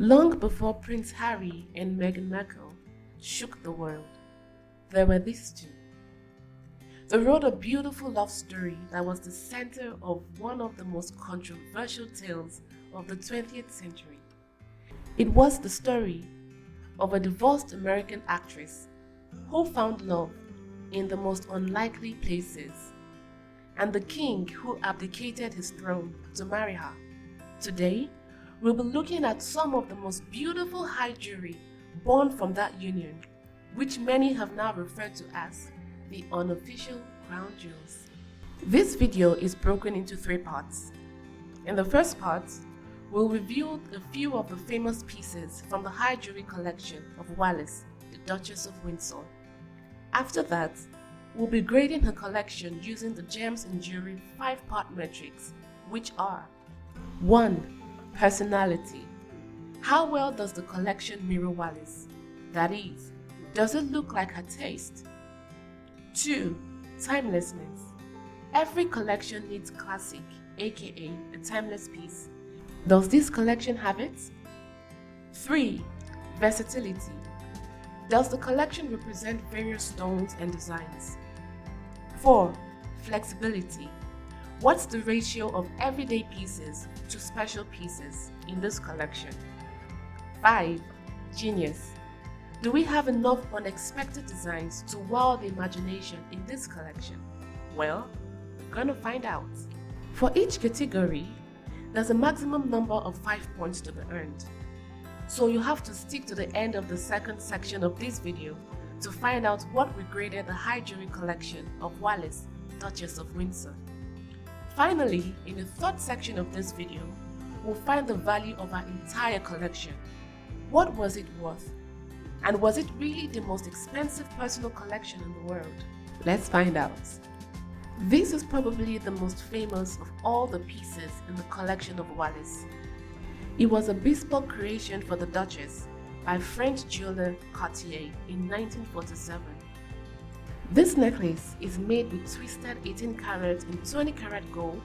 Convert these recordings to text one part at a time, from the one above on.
Long before Prince Harry and Meghan Markle shook the world, there were these two. They wrote a beautiful love story that was the center of one of the most controversial tales of the 20th century. It was the story of a divorced American actress who found love in the most unlikely places, and the king who abdicated his throne to marry her. Today, we'll be looking at some of the most beautiful high jewelry born from that union, which many have now referred to as the Unofficial Crown Jewels. This video is broken into 3 parts. In the first part, we'll review a few of the famous pieces from the high jewelry collection of Wallis, the Duchess of Windsor. After that, we'll be grading her collection using the Gems and Jewelries 5-part metrics, which are: 1. Personality. How well does the collection mirror Wallis? That is, does it look like her taste? 2. Timelessness. Every collection needs classic, aka a timeless piece. Does this collection have it? 3. Versatility. Does the collection represent various stones and designs? 4. Flexibility. What's the ratio of everyday pieces to special pieces in this collection? 5. Genius. Do we have enough unexpected designs to wow the imagination in this collection? Well, we're gonna find out. For each category, there's a maximum number of 5 points to be earned. So you have to stick to the end of the second section of this video to find out what we graded the high jewelry collection of Wallis, Duchess of Windsor. Finally, in the third section of this video, we'll find the value of our entire collection. What was it worth? And was it really the most expensive personal collection in the world? Let's find out. This is probably the most famous of all the pieces in the collection of Wallis. It was a bespoke creation for the Duchess by French jeweler Cartier in 1947. This necklace is made with twisted 18 karat and 20 karat gold,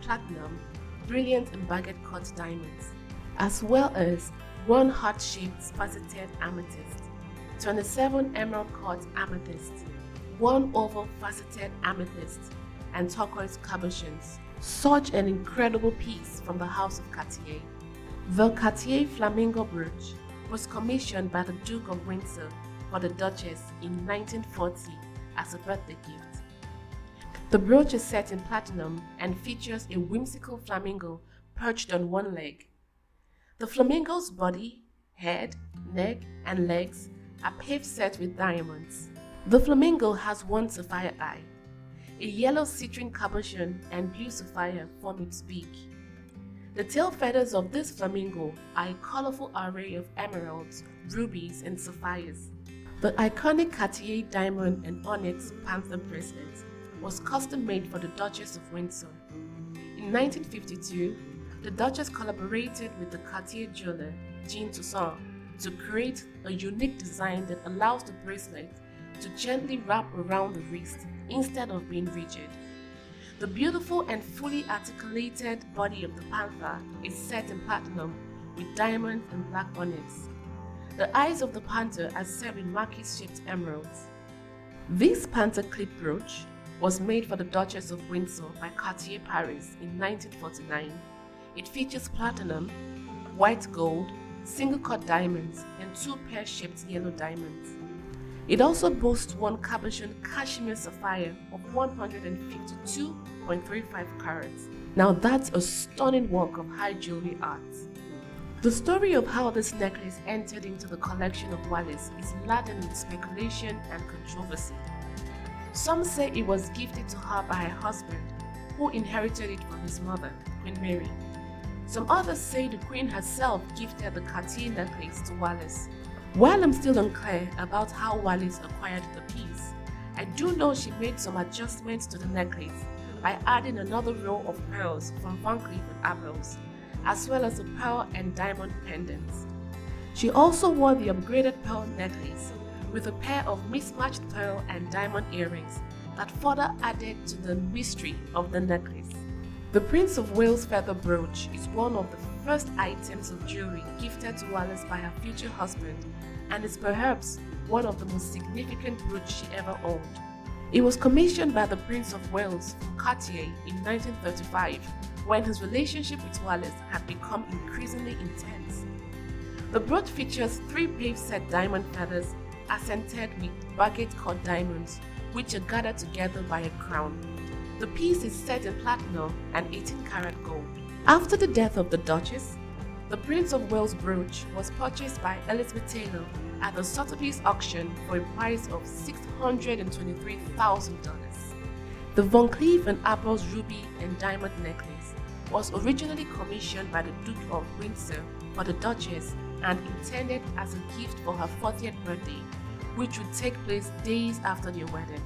platinum, brilliant and baguette cut diamonds, as well as 1 heart-shaped faceted amethyst, 27 emerald cut amethyst, 1 oval faceted amethyst, and turquoise cabochons. Such an incredible piece from the house of Cartier. The Cartier Flamingo brooch was commissioned by the Duke of Windsor for the Duchess in 1940 as a birthday gift. The brooch is set in platinum and features a whimsical flamingo perched on one leg. The flamingo's body, head, neck, and legs are paved set with diamonds. The flamingo has 1 sapphire eye. A yellow citrine cabochon and blue sapphire form its beak. The tail feathers of this flamingo are a colorful array of emeralds, rubies, and sapphires. The iconic Cartier diamond and onyx panther bracelet was custom made for the Duchess of Windsor. In 1952, the Duchess collaborated with the Cartier jeweler Jean Toussaint to create a unique design that allows the bracelet to gently wrap around the wrist instead of being rigid. The beautiful and fully articulated body of the panther is set in platinum with diamond and black onyx. The eyes of the panther are set with marquise-shaped emeralds. This panther clip brooch was made for the Duchess of Windsor by Cartier Paris in 1949. It features platinum, white gold, single-cut diamonds, and 2 pear-shaped yellow diamonds. It also boasts 1 cabochon cashmere sapphire of 152.35 carats. Now that's a stunning work of high jewelry art. The story of how this necklace entered into the collection of Wallis is laden with speculation and controversy. Some say it was gifted to her by her husband, who inherited it from his mother, Queen Mary. Some others say the Queen herself gifted the Cartier necklace to Wallis. While I'm still unclear about how Wallis acquired the piece, I do know she made some adjustments to the necklace by adding another row of pearls from Van Cleef & Arpels, as well as a pearl and diamond pendants. She also wore the upgraded pearl necklace with a pair of mismatched pearl and diamond earrings that further added to the mystery of the necklace. The Prince of Wales feather brooch is one of the first items of jewelry gifted to Wallis by her future husband, and is perhaps one of the most significant brooches she ever owned. It was commissioned by the Prince of Wales from Cartier in 1935, when his relationship with Wallis had become increasingly intense. The brooch features 3 pave-set diamond feathers accented with baguette-cut diamonds, which are gathered together by a crown. The piece is set in platinum and 18-karat gold. After the death of the Duchess, the Prince of Wales brooch was purchased by Elizabeth Taylor at the Sotheby's auction for a price of $623,000. The Van Cleef & Arpels ruby and diamond necklace was originally commissioned by the Duke of Windsor for the Duchess and intended as a gift for her 40th birthday, which would take place days after their wedding.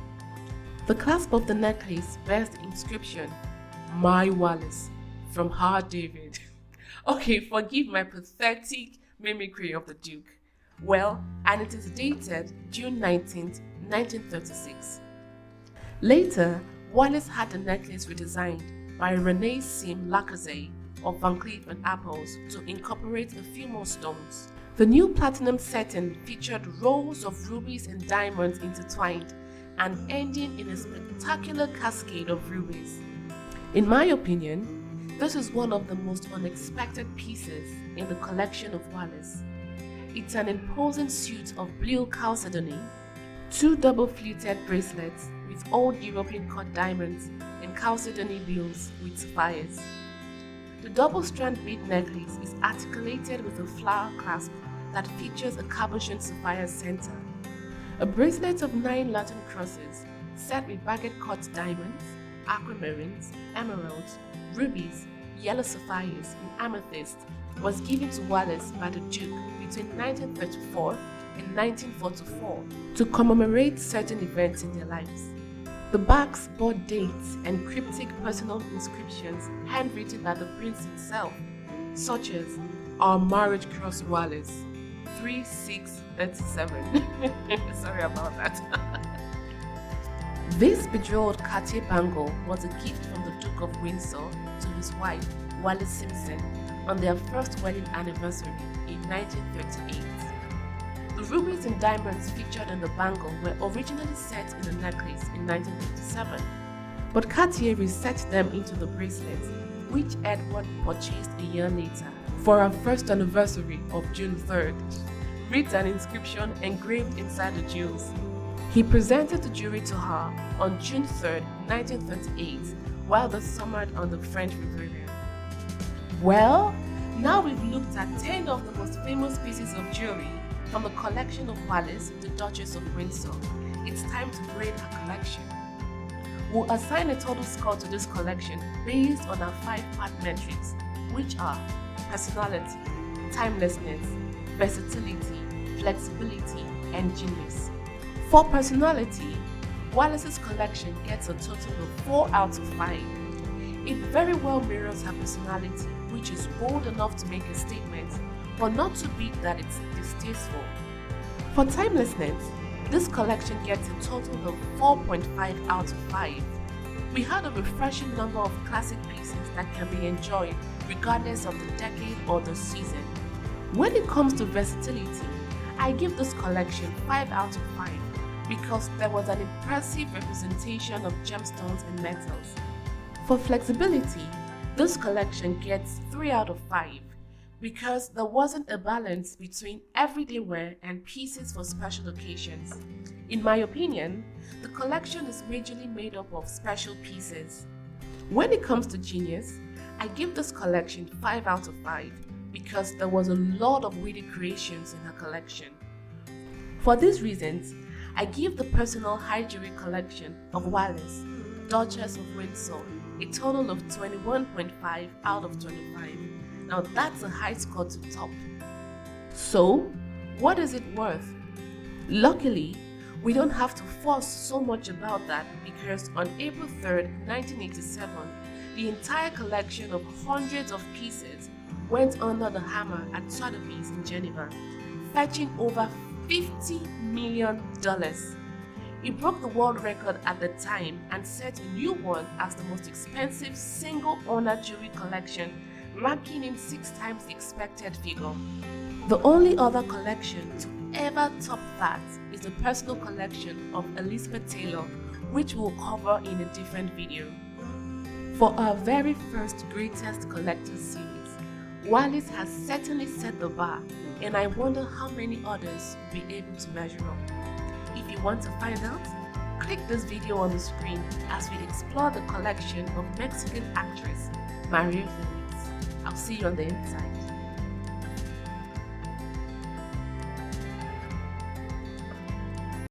The clasp of the necklace bears the inscription, "My Wallis," from Her David. Okay, forgive my pathetic mimicry of the Duke. Well, and it is dated June 19th, 1936. Later, Wallis had the necklace redesigned by René Sim Lacazette of Van Cleef & Arpels to incorporate a few more stones. The new platinum setting featured rows of rubies and diamonds intertwined and ending in a spectacular cascade of rubies. In my opinion, this is one of the most unexpected pieces in the collection of Wallis. It's an imposing suit of blue chalcedony, 2 double-fluted bracelets with old European cut diamonds and chalcedony beals with sapphires. The double-strand bead necklace is articulated with a flower clasp that features a cabochon sapphire center. A bracelet of 9 Latin crosses set with baguette-cut diamonds, aquamarines, emeralds, rubies, yellow sapphires, and amethyst was given to Wallis by the Duke between 1934 and 1944 to commemorate certain events in their lives. The bags bore dates and cryptic personal inscriptions handwritten by the prince himself, such as "Our marriage cross Wallis, 3637." Sorry about that. This bejeweled Cartier bangle was a gift from the Duke of Windsor to his wife, Wallis Simpson, on their first wedding anniversary in 1938. The rubies and diamonds featured in the bangle were originally set in the necklace in 1957, but Cartier reset them into the bracelets, which Edward purchased a year later. For our first anniversary of June 3rd, reads an inscription engraved inside the jewels. He presented the jewelry to her on June 3rd, 1938, while they summered on the French Riviera. Well, now we've looked at 10 of the most famous pieces of jewelry from the collection of Wallis, the Duchess of Windsor. It's time to grade her collection. We'll assign a total score to this collection based on our 5-part metrics, which are personality, timelessness, versatility, flexibility, and genius. For personality, Wallis's collection gets a total of 4 out of 5. It very well mirrors her personality, which is bold enough to make a statement, but not too big that it's distasteful. For timelessness, this collection gets a total of 4.5 out of 5. We had a refreshing number of classic pieces that can be enjoyed regardless of the decade or the season. When it comes to versatility, I give this collection 5 out of 5 because there was an impressive representation of gemstones and metals. For flexibility, this collection gets 3 out of 5 because there wasn't a balance between everyday wear and pieces for special occasions. In my opinion, the collection is majorly made up of special pieces. When it comes to genius, I give this collection 5 out of 5 because there was a lot of witty creations in her collection. For these reasons, I give the personal high jewelry collection of Wallis, Duchess of Windsor, a total of 21.5 out of 25. Now that's a high score to top. So, what is it worth? Luckily, we don't have to fuss so much about that because on April 3rd, 1987, the entire collection of hundreds of pieces went under the hammer at Sotheby's in Geneva, fetching over $50 million. It broke the world record at the time and set a new one as the most expensive single-owner jewelry collection ranking him 6 times the expected figure. The only other collection to ever top that is the personal collection of Elizabeth Taylor, which we'll cover in a different video. For our very first Greatest Collectors series, Wallis has certainly set the bar, and I wonder how many others will be able to measure up. If you want to find out, click this video on the screen as we explore the collection of Mexican actress Maria Felix. I'll see you on the inside.